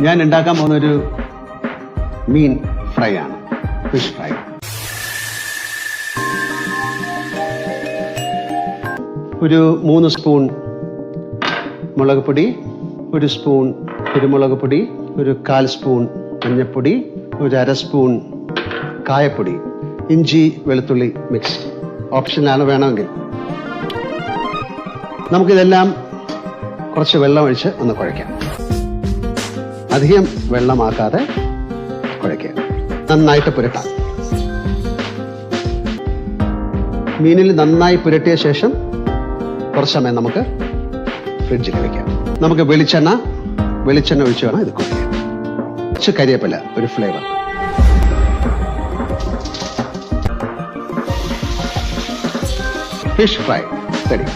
ഞാൻ ഉണ്ടാക്കാൻ പോകുന്ന ഒരു മീൻ ഫ്രൈ ആണ്, ഫിഷ് ഫ്രൈ. ഒരു 3 സ്പൂൺ മുളക് പൊടി, 1 സ്പൂൺ കുരുമുളക് പൊടി, ഒരു 1/4 സ്പൂൺ മഞ്ഞൾപ്പൊടി, ഒരു 1/2 സ്പൂൺ കായപ്പൊടി, ഇഞ്ചി വെളുത്തുള്ളി മിക്സ്. ഓപ്ഷനാണ്, വേണമെങ്കിൽ. നമുക്കിതെല്ലാം കുറച്ച് വെള്ളം ഒഴിച്ച് ഒന്ന് കുഴയ്ക്കാം. അധികം വെള്ളമാക്കാതെ കുഴയ്ക്കുക. നന്നായിട്ട് പുരട്ടാം. മീനിൽ നന്നായി പുരട്ടിയ ശേഷം കുറച്ച് സമയം നമുക്ക് ഫ്രിഡ്ജിൽ വയ്ക്കാം. നമുക്ക് വെളിച്ചെണ്ണ ഒഴിച്ച് വേണം ഇത് കുഴയ്ക്കാൻ. കുറച്ച് കരിവേപ്പില, ഒരു ഫ്ലേവർ. Fish fry ready.